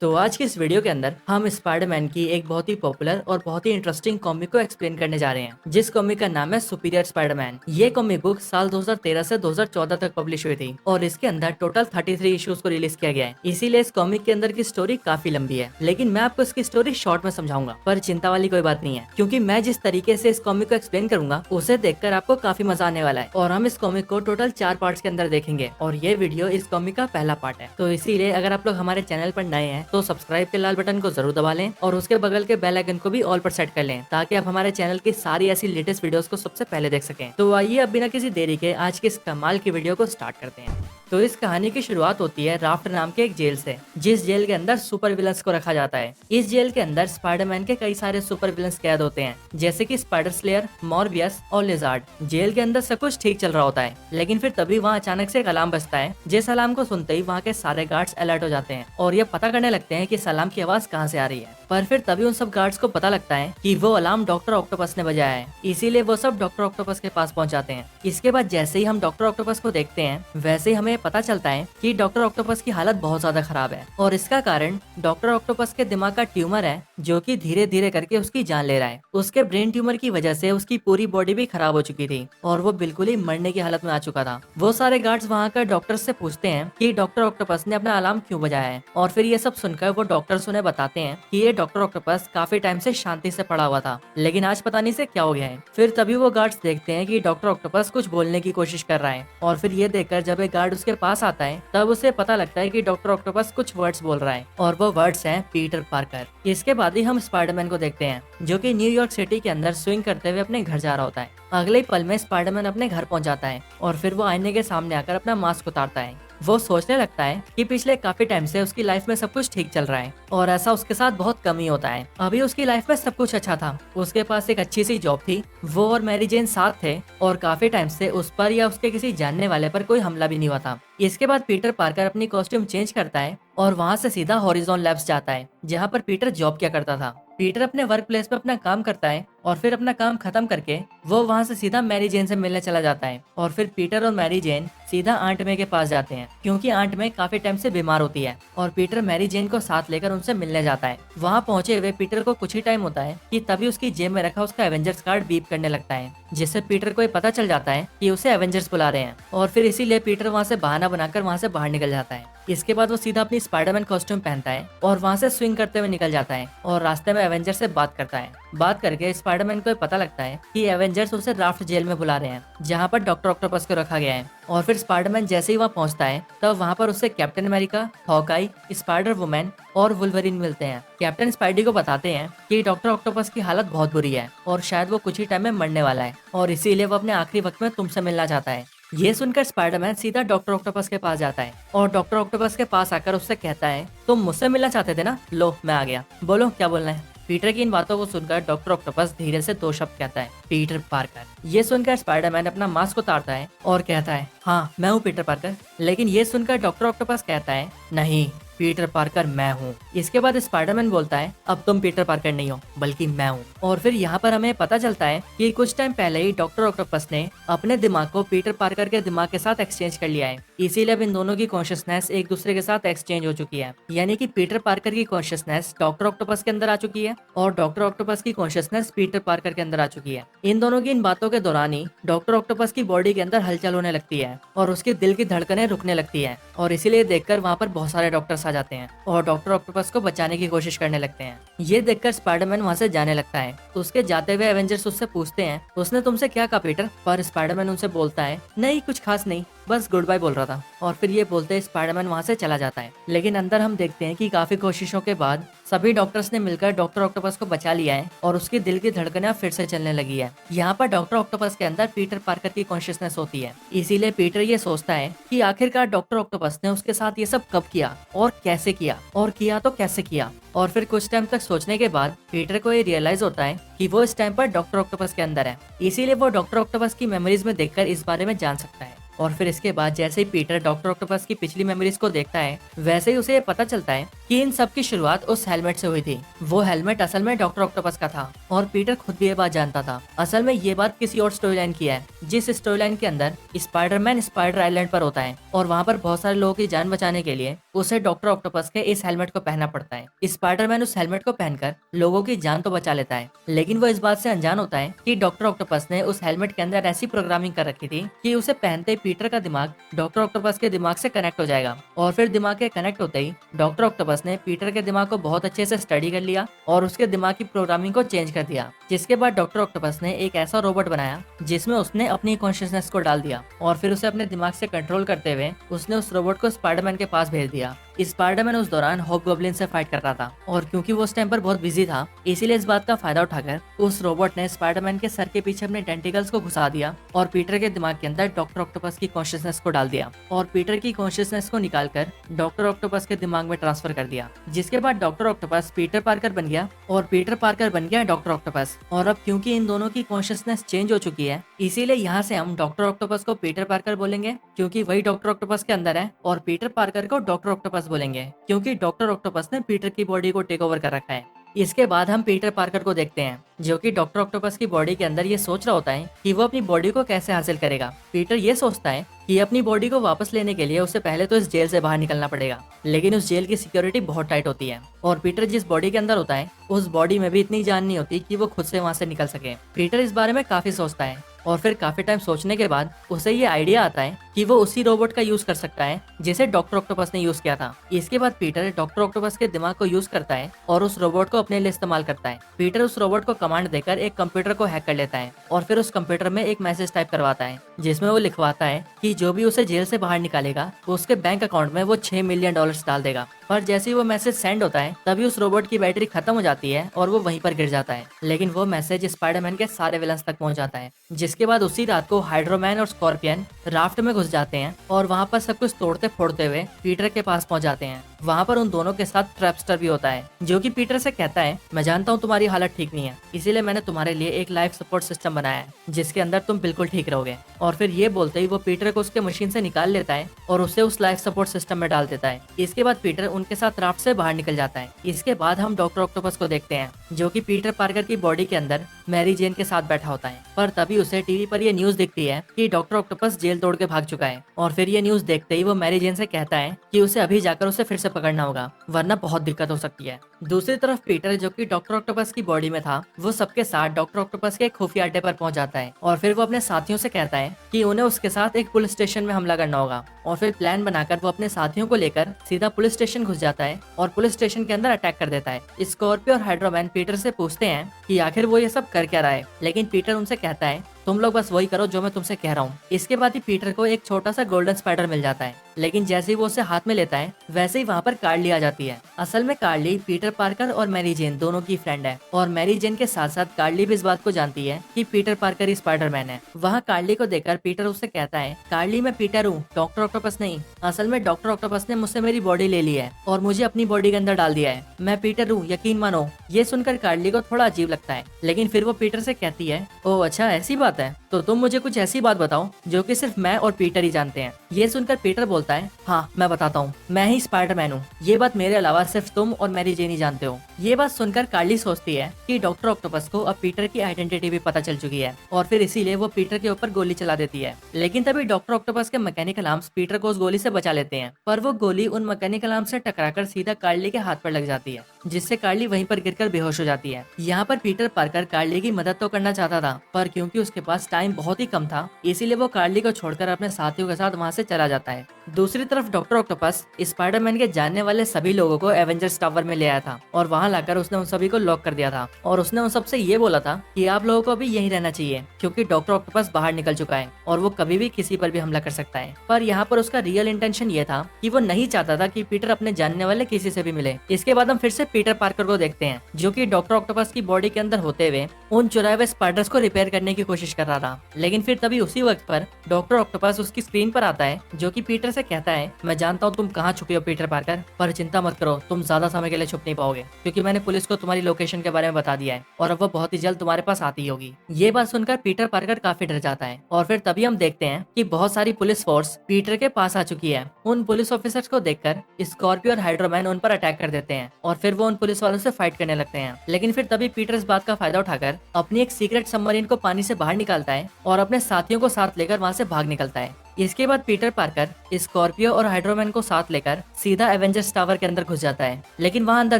तो आज के इस वीडियो के अंदर हम स्पाइडरमैन की एक बहुत ही पॉपुलर और बहुत ही इंटरेस्टिंग कॉमिक को एक्सप्लेन करने जा रहे हैं, जिस कॉमिक का नाम है सुपीरियर स्पाइडरमैन। ये कॉमिक बुक साल 2013 से 2014 तक पब्लिश हुई थी और इसके अंदर टोटल 33 इश्यूज को रिलीज किया गया है। इसीलिए इस कॉमिक के अंदर की स्टोरी काफी लंबी है, लेकिन मैं आपको इसकी स्टोरी शॉर्ट में समझाऊंगा। पर चिंता वाली कोई बात नहीं है, क्योंकि मैं जिस तरीके से इस कॉमिक को एक्सप्लेन करूंगा उसे देखकर आपको काफी मजा आने वाला है। और हम इस कॉमिक को टोटल 4 पार्ट्स के अंदर देखेंगे और ये वीडियो इस कॉमिक का पहला पार्ट है। तो इसीलिए अगर आप लोग हमारे चैनल पर नए हैं तो सब्सक्राइब के लाल बटन को जरूर दबा लें और उसके बगल के बेल आइकन को भी ऑल पर सेट कर लें, ताकि आप हमारे चैनल की सारी ऐसी लेटेस्ट वीडियोस को सबसे पहले देख सकें। तो आइए अब बिना किसी देरी के आज की इस कमाल की वीडियो को स्टार्ट करते हैं। तो इस कहानी की शुरुआत होती है राफ्ट नाम के एक जेल से, जिस जेल के अंदर सुपर विलन्स को रखा जाता है। इस जेल के अंदर स्पाइडरमैन के कई सारे सुपर विलन्स कैद होते हैं, जैसे कि स्पाइडर स्लेयर, मॉर्बियस और लिजार्ड। जेल के अंदर सब कुछ ठीक चल रहा होता है, लेकिन फिर तभी वहाँ अचानक से एक अलार्म बजता है। जिस अलार्म को सुनते ही वहाँ के सारे गार्ड्स अलर्ट हो जाते हैं और ये पता करने लगते हैं कि इस अलार्म की आवाज कहाँ से आ रही है। पर फिर तभी उन सब गार्ड्स को पता लगता है कि वो अलार्म डॉक्टर ऑक्टोपस ने बजाया है, इसीलिए वो सब डॉक्टर ऑक्टोपस के पास पहुंच जाते हैं। इसके बाद जैसे ही हम डॉक्टर ऑक्टोपस को देखते हैं, वैसे ही हमें पता चलता है कि डॉक्टर ऑक्टोपस की हालत बहुत ज्यादा खराब है और इसका कारण डॉक्टर ऑक्टोपस के दिमाग का ट्यूमर है, जो कि धीरे धीरे करके उसकी जान ले रहा है। उसके ब्रेन ट्यूमर की वजह से उसकी पूरी बॉडी भी खराब हो चुकी थी और वो बिल्कुल ही मरने की हालत में आ चुका था। वो सारे गार्ड्स वहाँ कर डॉक्टर से पूछते हैं कि डॉक्टर ऑक्टोपस ने अपना अलार्म क्यों बजाया है, और फिर ये सब सुनकर वो डॉक्टर्स उन्हें बताते हैं कि ये डॉक्टर ऑक्टोपस काफी टाइम से शांति से पड़ा हुआ था, लेकिन आज पता नहीं से क्या हो गया है। फिर तभी वो गार्ड्स देखते हैं कि डॉक्टर ऑक्टोपस कुछ बोलने की कोशिश कर रहा है, और फिर ये देखकर जब एक गार्ड उसके पास आता है तब उसे पता लगता है कि डॉक्टर ऑक्टोपस कुछ वर्ड्स बोल रहा है, और वो वर्ड्स हैं पीटर पार्कर। इसके बाद ही हम स्पाइडरमैन को देखते हैं, जो कि न्यूयॉर्क सिटी के अंदर स्विंग करते हुए अपने घर जा रहा होता है। अगले ही पल में स्पाइडरमैन अपने घर पहुंच जाता है और फिर वो आईने के सामने आकर अपना मास्क उतारता है। वो सोचने लगता है कि पिछले काफी टाइम से उसकी लाइफ में सब कुछ ठीक चल रहा है और ऐसा उसके साथ बहुत कम ही होता है। अभी उसकी लाइफ में सब कुछ अच्छा था, उसके पास एक अच्छी सी जॉब थी, वो और मैरी जेन साथ थे और काफी टाइम से उस पर या उसके किसी जानने वाले पर कोई हमला भी नहीं हुआ था। इसके बाद पीटर पार्कर अपनी कॉस्ट्यूम चेंज करता है और वहाँ से सीधा हॉरिजॉन लैब्स जाता है, जहाँ पर पीटर जॉब किया करता था। पीटर अपने वर्क प्लेस में अपना काम करता है और फिर अपना काम खत्म करके वो वहाँ से सीधा मैरी जेन से मिलने चला जाता है। और फिर पीटर और मैरी जेन सीधा आंट मे के पास जाते हैं, क्योंकि आंट मे काफी टाइम से बीमार होती है और पीटर मैरी जेन को साथ लेकर उनसे मिलने जाता है। वहाँ पहुंचे हुए पीटर को कुछ ही टाइम होता है कि तभी उसकी जेब में रखा उसका एवेंजर्स कार्ड बीप करने लगता है, जिससे पीटर को ये पता चल जाता है कि उसे एवेंजर्स बुला रहे हैं, और फिर इसीलिए पीटर वहाँ से बहाना बनाकर वहाँ से बाहर निकल जाता है। इसके बाद वो सीधा अपनी स्पाइडरमैन कॉस्ट्यूम पहनता है और वहाँ से स्विंग करते हुए निकल जाता है और रास्ते में एवेंजर से बात करता है। बात करके स्पाइडरमैन को पता लगता है कि एवेंजर्स उसे राफ्ट जेल में बुला रहे हैं, जहाँ पर डॉक्टर ऑक्टोपस को रखा गया है। और फिर स्पाइडरमैन जैसे ही वहाँ पहुँचता है तब वहाँ पर उससे Captain America, Hawkeye, Spider Woman और वुल्वरीन मिलते हैं। कैप्टन स्पाइडी को बताते हैं कि डॉक्टर ऑक्टोपस की हालत बहुत बुरी है और शायद वो कुछ ही टाइम में मरने वाला है, और इसीलिए वो अपने आखिरी वक्त में तुमसे मिलना चाहता है। ये सुनकर स्पाइडरमैन सीधा डॉक्टर ऑक्टोपस के पास जाता है और डॉक्टर ऑक्टोपस के पास आकर उससे कहता है, तुम मुझसे मिलना चाहते थे ना, लो मैं आ गया, बोलो क्या बोलना है। पीटर की इन बातों को सुनकर डॉक्टर ऑक्टोपस धीरे से 2 शब्द कहता है, पीटर पार्कर। ये सुनकर स्पाइडरमैन अपना मास्क उतारता है और कहता है, हाँ मैं हूँ पीटर पार्कर। लेकिन ये सुनकर डॉक्टर ऑक्टोपस कहता है, नहीं पीटर पार्कर मैं हूँ। इसके बाद स्पाइडरमैन बोलता है, अब तुम पीटर पार्कर नहीं हो बल्कि मैं हूँ। और फिर यहाँ पर हमें पता चलता है कि कुछ टाइम पहले ही डॉक्टर ऑक्टोपस ने अपने दिमाग को पीटर पार्कर के दिमाग के साथ एक्सचेंज कर लिया है, इसीलिए अब इन दोनों की कॉन्शियसनेस एक दूसरे के साथ एक्सचेंज हो चुकी है। यानी कि पीटर पार्कर की कॉन्शियसनेस डॉक्टर ऑक्टोपस के अंदर आ चुकी है और डॉक्टर ऑक्टोपस की कॉन्शियसनेस पीटर पार्कर के अंदर आ चुकी है। इन दोनों की इन बातों के दौरान ही डॉक्टर ऑक्टोपस की बॉडी के अंदर हलचल होने लगती है और उसके दिल की धड़कनें रुकने लगती है, और इसीलिए देखकर वहाँ पर बहुत सारे डॉक्टर्स आ जाते हैं और डॉक्टर ऑक्टोपस को बचाने की कोशिश करने लगते हैं। ये देखकर स्पाइडरमैन वहाँ से जाने लगता है तो उसके जाते हुए एवेंजर्स उससे पूछते हैं, उसने तुमसे क्या कहा पीटर? पर स्पाइडरमैन उनसे बोलता है, नहीं कुछ खास नहीं, बस गुड बाय बोल रहा था। और फिर ये बोलते स्पाइडरमैन वहाँ से चला जाता है। लेकिन अंदर हम देखते हैं कि काफी कोशिशों के बाद सभी डॉक्टर्स ने मिलकर डॉक्टर ऑक्टोपस को बचा लिया है और उसकी दिल की धड़कनें फिर से चलने लगी है। यहाँ पर डॉक्टर ऑक्टोपस के अंदर पीटर पार्कर की कॉन्शियसनेस होती है, इसीलिए पीटर ये सोचता है कि आखिरकार डॉक्टर ऑक्टोपस ने उसके साथ ये सब कब किया और कैसे किया, और किया तो कैसे किया। और फिर कुछ टाइम तक सोचने के बाद पीटर को ये रियलाइज होता है कि वो इस टाइम पर डॉक्टर ऑक्टोपस के अंदर है, इसीलिए वो डॉक्टर ऑक्टोपस की मेमोरीज में देखकर इस बारे में जान सकता है। और फिर इसके बाद जैसे ही पीटर डॉक्टर ऑक्टोपस की पिछली मेमोरीज को देखता है, वैसे ही उसे ये पता चलता है कि इन सब की शुरुआत उस हेलमेट से हुई थी। वो हेलमेट असल में डॉक्टर ऑक्टोपस का था और पीटर खुद भी ये बात जानता था। असल में ये बात किसी और स्टोरी लाइन की है, जिस स्टोरी लाइन के अंदर स्पाइडरमैन स्पाइडर आइलैंड पर होता है और वहाँ पर बहुत सारे लोगों की जान बचाने के लिए उसे डॉक्टर ऑक्टोपस के इस हेलमेट को पहनना पड़ता है। स्पाइडरमैन उस हेलमेट को पहनकर लोगों की जान तो बचा लेता है, लेकिन वो इस बात से अनजान होता है कि डॉक्टर ऑक्टोपस ने उस हेलमेट के अंदर ऐसी प्रोग्रामिंग कर रखी थी कि उसे पहनते ही पीटर का दिमाग डॉक्टर ऑक्टोपस के दिमाग से कनेक्ट हो जाएगा और फिर दिमाग के कनेक्ट होते ही डॉक्टर ऑक्टोपस ने पीटर के दिमाग को बहुत अच्छे से स्टडी कर लिया और उसके दिमाग की प्रोग्रामिंग को चेंज कर दिया। जिसके बाद डॉक्टर ऑक्टोपस ने एक ऐसा रोबोट बनाया जिसमें उसने अपनी कॉन्शियसनेस को डाल दिया और फिर उसे अपने दिमाग से कंट्रोल करते हुए उसने उस रोबोट को स्पाइडरमैन के पास भेज दिया। स्पाइडरमैन उस दौरान हॉबगॉब्लिन से फाइट कर रहा था और क्योंकि वो उस टाइम पर बहुत बिजी था, इसीलिए इस बात का फायदा उठाकर उस रोबोट ने स्पाइडरमैन के सर के पीछे अपने टेंटिकल्स को घुसा दिया और पीटर के दिमाग के अंदर डॉक्टर ऑक्टोपस की कॉन्शियसनेस को डाल दिया और पीटर की कॉन्शियसनेस को निकालकर डॉक्टर ऑक्टोपस के दिमाग में ट्रांसफर कर दिया। जिसके बाद डॉक्टर ऑक्टोपस पीटर पार्कर बन गया और पीटर पार्कर बन गया डॉक्टर ऑक्टोपस। और अब क्योंकि इन दोनों की कॉन्शियसनेस चेंज हो चुकी है, इसीलिए यहाँ से हम डॉक्टर ऑक्टोपस को पीटर पार्कर बोलेंगे क्योंकि वही डॉक्टर ऑक्टोपस के अंदर है और पीटर पार्कर को डॉक्टर ऑक्टोपस बोलेंगे क्योंकि डॉक्टर ऑक्टोपस ने पीटर की बॉडी को टेक ओवर कर रखा है। इसके बाद हम पीटर पार्कर को देखते हैं जो कि डॉक्टर ऑक्टोपस की बॉडी के अंदर ये सोच रहा होता है कि वो अपनी बॉडी को कैसे हासिल करेगा। पीटर ये सोचता है कि अपनी बॉडी को वापस लेने के लिए उसे पहले तो इस जेल से बाहर निकलना पड़ेगा, लेकिन उस जेल की सिक्योरिटी बहुत टाइट होती है और पीटर जिस बॉडी के अंदर होता है उस बॉडी में भी इतनी जान नहीं होती कि वो खुद से वहाँ से निकल सके। पीटर इस बारे में काफी सोचता है और फिर काफी टाइम सोचने के बाद उसे ये आइडिया आता है कि वो उसी रोबोट का यूज कर सकता है जिसे डॉक्टर ऑक्टोपस ने यूज किया था। इसके बाद पीटर डॉक्टर ऑक्टोपस के दिमाग को यूज करता है और उस रोबोट को अपने लिए इस्तेमाल करता है। पीटर उस रोबोट को कमांड देकर एक कंप्यूटर को हैक कर लेता है और फिर उस कंप्यूटर में एक मैसेज टाइप करवाता है जिसमें वो लिखवाता है कि जो भी उसे जेल से बाहर निकालेगा उसके बैंक अकाउंट में वो $6 मिलियन डाल देगा। पर जैसे ही वो मैसेज सेंड होता है तभी उस रोबोट की बैटरी खत्म हो जाती है और वो वहीं पर गिर जाता है, लेकिन वो मैसेज स्पाइडरमैन के सारे विलन्स तक पहुंच जाता है। जिसके बाद उसी रात को हाइड्रोमैन और स्कॉर्पियन राफ्ट में घुस जाते हैं और वहाँ पर सब कुछ तोड़ते फोड़ते हुए पीटर के पास पहुंच जाते हैं। वहाँ पर उन दोनों के साथ ट्रैपस्टर भी होता है जो कि पीटर से कहता है, मैं जानता हूँ तुम्हारी हालत ठीक नहीं है, इसीलिए मैंने तुम्हारे लिए एक लाइफ सपोर्ट सिस्टम बनाया है जिसके अंदर तुम बिल्कुल ठीक रहोगे। और फिर ये बोलते ही वो पीटर को उसके मशीन से निकाल लेता है और उसे उस लाइफ सपोर्ट सिस्टम में डाल देता है। इसके बाद पीटर उनके साथ राफ्ट से बाहर निकल जाता है। इसके बाद हम डॉक्टर ऑक्टोपस को देखते हैं जो कि पीटर पार्कर की बॉडी के अंदर मैरी जेन के साथ बैठा होता है। पर तभी उसे टीवी पर ये न्यूज दिखती है कि डॉक्टर ऑक्टोपस जेल तोड़ के भाग चुका है और फिर ये न्यूज देखते ही वो मैरी जेन से कहता है कि उसे अभी जाकर उसे फिर से पकड़ना होगा वरना बहुत दिक्कत हो सकती है। दूसरी तरफ पीटर जो कि डॉक्टर ऑक्टोपस की बॉडी में था वो सबके साथ डॉक्टर ऑक्टोपस के खुफिया अड्डे पर पहुंच जाता है और फिर वो अपने साथियों से कहता है कि उन्हें उसके साथ एक पुलिस स्टेशन में हमला करना होगा और फिर प्लान बनाकर वो अपने साथियों को लेकर सीधा पुलिस स्टेशन घुस जाता है और पुलिस स्टेशन के अंदर अटैक कर देता है। स्कॉर्पियो और हाइड्रोमैन पीटर से पूछते हैं कि आखिर वो ये सब कर क्या रहा है, लेकिन पीटर उनसे कहता है तुम लोग बस वही करो जो मैं तुमसे कह रहा हूँ। इसके बाद ही पीटर को एक छोटा सा गोल्डन स्पाइडर मिल जाता है, लेकिन जैसे ही वो उसे हाथ में लेता है वैसे ही वहाँ पर कार्ली आ जाती है। असल में कार्ली पीटर पार्कर और मैरी जेन दोनों की फ्रेंड है और मैरी जेन के साथ साथ कार्ली भी इस बात को जानती है कि पीटर पार्कर ही स्पाइडरमैन है। वहाँ कार्ली को देखकर पीटर उससे कहता है, कार्ली मैं पीटर हूँ, डॉक्टर ऑक्टोपस नहीं। असल में डॉक्टर ऑक्टोपस ने मुझसे मेरी बॉडी ले ली है और मुझे अपनी बॉडी के अंदर डाल दिया है। मैं पीटर हूँ, यकीन मानो। ये सुनकर कार्ली को थोड़ा अजीब लगता है, लेकिन फिर वो पीटर से कहती है, ओह अच्छा ऐसी बात है, तो तुम मुझे कुछ ऐसी बात बताओ जो कि सिर्फ मैं और पीटर ही जानते हैं। ये सुनकर पीटर बोलता है, हाँ मैं बताता हूँ, मैं ही स्पाइडरमैन हूँ। ये बात मेरे अलावा सिर्फ तुम और मैरी जेन ही जानते हो। ये बात सुनकर कार्ली सोचती है कि डॉक्टर ऑक्टोपस को अब पीटर की आइडेंटिटी भी पता चल चुकी है और फिर इसीलिए वो पीटर के ऊपर गोली चला देती है। लेकिन तभी डॉक्टर ऑक्टोपस के मैकेनिकल आर्म्स पीटर को उस गोली से बचा लेते हैं, पर वो गोली उन मैकेनिकल आर्म्स से टकराकर सीधा कार्ली के हाथ पर लग जाती है, जिससे कार्ली वहीं पर गिरकर बेहोश हो जाती है। यहाँ पर पीटर पार्कर कार्ली की मदद तो करना चाहता था, पर क्योंकि उसके पास टाइम बहुत ही कम था, इसीलिए वो कार्ली को छोड़कर अपने साथियों के साथ वहाँ से चला जाता है। दूसरी तरफ डॉक्टर ऑक्टोपस स्पाइडरमैन के जानने वाले सभी लोगों को एवेंजर्स टावर में ले आया था और वहाँ लाकर उसने उन सभी को लॉक कर दिया था और उसने उन सबसे ये बोला था कि आप लोगों को अभी यहीं रहना चाहिए क्योंकि डॉक्टर ऑक्टोपस बाहर निकल चुका है और वो कभी भी किसी पर भी हमला कर सकता है। पर यहाँ पर उसका रियल इंटेंशन ये था कि वो नहीं चाहता था कि पीटर अपने जानने वाले किसी से भी मिले। इसके बाद हम फिर से पीटर पार्कर को देखते हैं जो कि डॉक्टर ऑक्टोपस की बॉडी के अंदर होते हुए उन चुराए हुए स्पाइडर्स को रिपेयर करने की कोशिश कर रहा था। लेकिन फिर तभी उसी वक्त पर डॉक्टर ऑक्टोपस उसकी स्क्रीन पर आता है जो कि पीटर से कहता है, मैं जानता हूँ तुम कहाँ छुपे हो पीटर पार्कर, पर चिंता मत करो, तुम ज्यादा समय के लिए छुप नहीं पाओगे क्योंकि मैंने पुलिस को तुम्हारी लोकेशन के बारे में बता दिया है और अब वो बहुत ही जल्द तुम्हारे पास आती होगी। ये बात सुनकर पीटर पार्कर काफी डर जाता है और फिर तभी हम देखते हैं कि बहुत सारी पुलिस फोर्स पीटर के पास आ चुकी है। उन पुलिस ऑफिसर्स को देखकर स्कॉर्पियो और हाइड्रोमैन उन पर अटैक कर देते हैं और फिर वो उन पुलिस वालों से फाइट करने लगते हैं। लेकिन फिर तभी पीटर इस बात का फायदा उठाकर अपनी एक सीक्रेट सबमरीन को पानी से बाहर निकालता है और अपने साथियों को साथ लेकर वहाँ से भाग निकलता है। इसके बाद पीटर पार्कर स्कॉर्पियो और हाइड्रोमैन को साथ लेकर सीधा एवेंजर्स टावर के अंदर घुस जाता है। लेकिन वहाँ अंदर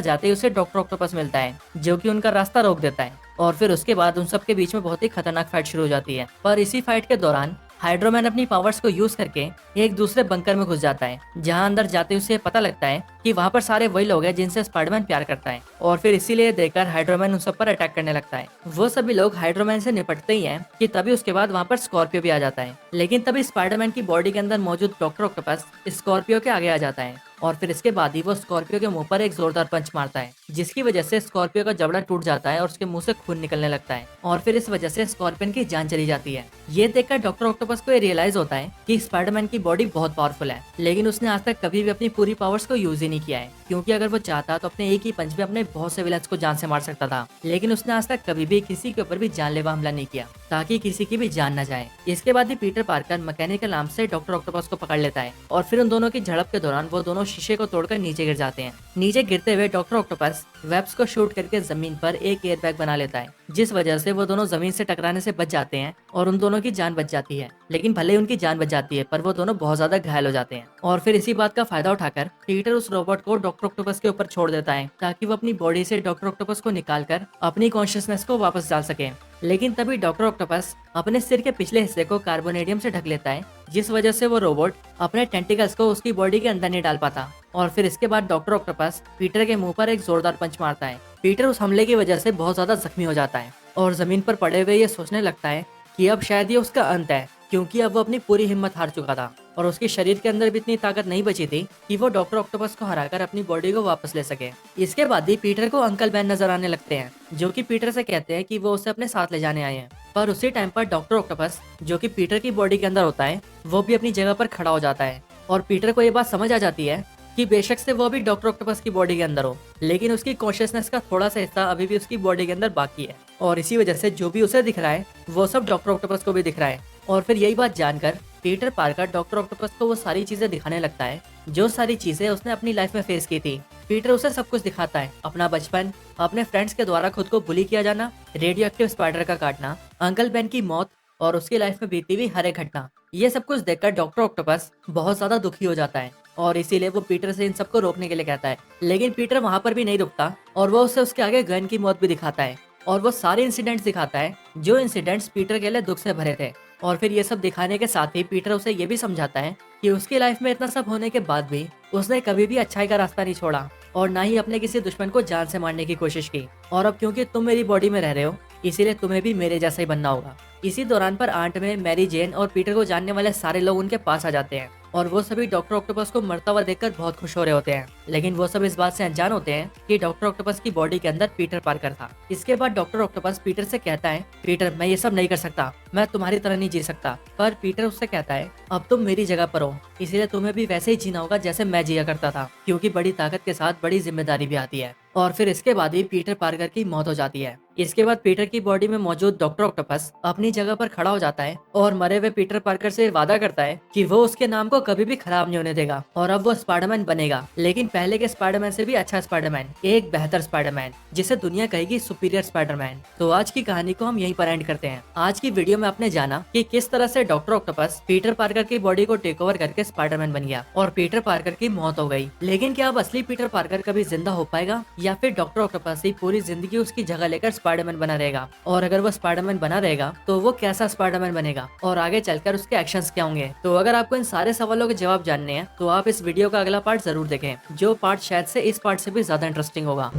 जाते ही उसे डॉक्टर ऑक्टोपस मिलता है जो कि उनका रास्ता रोक देता है और फिर उसके बाद उन सबके बीच में बहुत ही खतरनाक फाइट शुरू हो जाती है। पर इसी फाइट के दौरान हाइड्रोमैन अपनी पावर्स को यूज करके एक दूसरे बंकर में घुस जाता है जहां अंदर जाते ही उसे पता लगता है कि वहां पर सारे वही लोग हैं जिनसे स्पाइडरमैन प्यार करता है और फिर इसीलिए देखकर हाइड्रोमैन उन सब पर अटैक करने लगता है। वो सभी लोग हाइड्रोमैन से निपटते ही हैं कि तभी उसके बाद वहां पर स्कॉर्पियो भी आ जाता है। लेकिन तभी स्पाइडरमैन की बॉडी के अंदर मौजूद डॉक्टर ऑक्टोपस स्कॉर्पियो के आगे आ जाता है और फिर इसके बाद ही वो स्कॉर्पियो के मुंह पर एक जोरदार पंच मारता है जिसकी वजह से स्कॉर्पियो का जबड़ा टूट जाता है और उसके मुंह से खून निकलने लगता है और फिर इस वजह से स्कॉर्पियन की जान चली जाती है। ये देखकर डॉक्टर ऑक्टोपस को ये रियलाइज होता है कि स्पाइडरमैन की बॉडी बहुत पावरफुल है, लेकिन उसने आज तक कभी भी अपनी पूरी पावर्स को यूज ही नहीं किया है क्योंकि अगर वो चाहता तो अपने एक ही पंच में अपने बहुत से विलन्स को जान से मार सकता था। लेकिन उसने आज तक कभी भी किसी के ऊपर भी जानलेवा हमला नहीं किया ताकि किसी की भी जान न जाए। इसके बाद ही पीटर पार्कर मैकेनिकल आर्म से डॉक्टर ऑक्टोपस को पकड़ लेता है और फिर उन दोनों की झड़प के दौरान वो दोनों शीशे को तोड़कर नीचे गिर जाते हैं। नीचे गिरते हुए डॉक्टर ऑक्टोपस वेब्स को शूट करके जमीन पर एक एयरबैग बना लेता है जिस वजह से वो दोनों जमीन से टकराने से बच जाते हैं और उन दोनों की जान बच जाती है। लेकिन भले ही उनकी जान बच जाती है पर वो दोनों बहुत ज्यादा घायल हो जाते हैं और फिर इसी बात का फायदा उठाकर पीटर उस रोबोट को डॉक्टर ऑक्टोपस के ऊपर छोड़ देता है ताकि वो अपनी बॉडी से डॉक्टर ऑक्टोपस को निकालकर अपनी कॉन्शियसनेस को वापस डाल सके। लेकिन तभी डॉक्टर ऑक्टोपस अपने सिर के पिछले हिस्से को कार्बोनेडियम से ढक लेता है जिस वजह से वो रोबोट अपने टेंटिकल्स को उसकी बॉडी के अंदर नहीं डाल पाता और फिर इसके बाद डॉक्टर ऑक्टोपस पीटर के मुंह पर एक जोरदार पंच मारता है। पीटर उस हमले की वजह से बहुत ज्यादा जख्मी हो जाता है और जमीन पर पड़े हुए ये सोचने लगता है कि अब शायद ये उसका अंत है क्योंकि अब वो अपनी पूरी हिम्मत हार चुका था और उसके शरीर के अंदर भी इतनी ताकत नहीं बची थी कि वो डॉक्टर ऑक्टोपस को हराकर अपनी बॉडी को वापस ले सके। इसके बाद ही पीटर को अंकल बैन नजर आने लगते हैं जो कि पीटर से कहते हैं कि वो उसे अपने साथ ले जाने आए हैं। पर उसी टाइम पर डॉक्टर ऑक्टोपस जो कि पीटर की बॉडी के अंदर होता है वो भी अपनी जगह पर खड़ा हो जाता है और पीटर को ये बात समझ आ जाती है कि बेशक से वो भी डॉक्टर ऑक्टोपस की बॉडी के अंदर हो लेकिन उसकी कॉन्शियसनेस का थोड़ा सा हिस्सा अभी भी उसकी बॉडी के अंदर बाकी है और इसी वजह से जो भी उसे दिख रहा है वो सब डॉक्टर ऑक्टोपस को भी दिख रहा है। और फिर यही बात जानकर पीटर पार्कर डॉक्टर ऑक्टोपस को वो सारी चीजें दिखाने लगता है जो सारी चीजें उसने अपनी लाइफ में फेस की थी। पीटर उसे सब कुछ दिखाता है, अपना बचपन, अपने फ्रेंड्स के द्वारा खुद को बुली किया जाना, रेडियो एक्टिव स्पाइडर का काटना, अंकल बेन की मौत और उसकी लाइफ में बीती हुई हर एक घटना। ये सब कुछ देखकर डॉक्टर ऑक्टोपस बहुत ज्यादा दुखी हो जाता है और इसीलिए वो पीटर से इन सबको रोकने के लिए कहता है। लेकिन पीटर वहाँ पर भी नहीं रुकता और वो उसे उसके आगे गन की मौत भी दिखाता है और वो सारे इंसिडेंट्स दिखाता है जो इंसिडेंट्स पीटर के लिए दुख से भरे थे। और फिर ये सब दिखाने के साथ ही पीटर उसे ये भी समझाता है कि उसकी लाइफ में इतना सब होने के बाद भी उसने कभी भी अच्छाई का रास्ता नहीं छोड़ा और ना ही अपने किसी दुश्मन को जान से मारने की कोशिश की। और अब क्योंकि तुम मेरी बॉडी में रह रहे हो इसीलिए तुम्हें भी मेरे जैसा ही बनना होगा। इसी दौरान पर आंट में मैरी जेन और पीटर को जानने वाले सारे लोग उनके पास आ जाते हैं और वो सभी डॉक्टर ऑक्टोपस को मरता हुआ देखकर बहुत खुश हो रहे होते हैं। लेकिन वो सब इस बात से अनजान होते हैं कि डॉक्टर ऑक्टोपस की बॉडी के अंदर पीटर पार्कर था। इसके बाद डॉक्टर ऑक्टोपस पीटर से कहता है, पीटर मैं ये सब नहीं कर सकता, मैं तुम्हारी तरह नहीं जी सकता। पर पीटर उससे कहता है अब तुम मेरी जगह पर हो इसीलिए तुम्हें भी वैसे ही जीना होगा जैसे मैं जिया करता था क्योंकि बड़ी ताकत के साथ बड़ी जिम्मेदारी भी आती है। और फिर इसके बाद ही पीटर पार्कर की मौत हो जाती है। इसके बाद पीटर की बॉडी में मौजूद डॉक्टर ऑक्टोपस अपनी जगह पर खड़ा हो जाता है और मरे हुए पीटर पार्कर से वादा करता है कि वो उसके नाम को कभी भी खराब नहीं होने देगा और अब वो स्पाइडरमैन बनेगा, लेकिन पहले के स्पाइडरमैन से भी अच्छा स्पाइडरमैन, एक बेहतर स्पाइडरमैन जिसे दुनिया कहेगी सुपीरियर स्पाइडरमैन। तो आज की कहानी को हम यहीं पर एंड करते हैं। आज की वीडियो में आपने जाना कि किस तरह से डॉक्टर ऑक्टोपस पीटर पार्कर की बॉडी को टेक ओवर करके स्पाइडरमैन बन गया और पीटर पार्कर की मौत हो गई। लेकिन क्या अब असली पीटर पार्कर कभी जिंदा हो पाएगा या फिर डॉक्टर ऑक्टोपस ही पूरी जिंदगी उसकी जगह लेकर स्पाइडरमैन बना रहेगा? और अगर वो स्पाइडरमैन बना रहेगा तो वो कैसा स्पाइडरमैन बनेगा और आगे चलकर उसके एक्शंस क्या होंगे? तो अगर आपको इन सारे सवालों के जवाब जानने हैं तो आप इस वीडियो का अगला पार्ट जरूर देखें, जो पार्ट शायद से इस पार्ट से भी ज्यादा इंटरेस्टिंग होगा।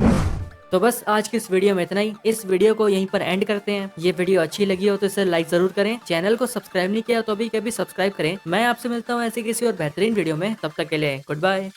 तो बस आज की इस वीडियो में इतना ही। इस वीडियो को यहीं पर एंड करते हैं। ये वीडियो अच्छी लगी हो तो इसे लाइक जरूर करें, चैनल को सब्सक्राइब नहीं किया तो अभी कभी सब्सक्राइब करें। मैं आपसे मिलता हूँ ऐसी किसी और बेहतरीन वीडियो में, तब तक के लिए गुड बाय।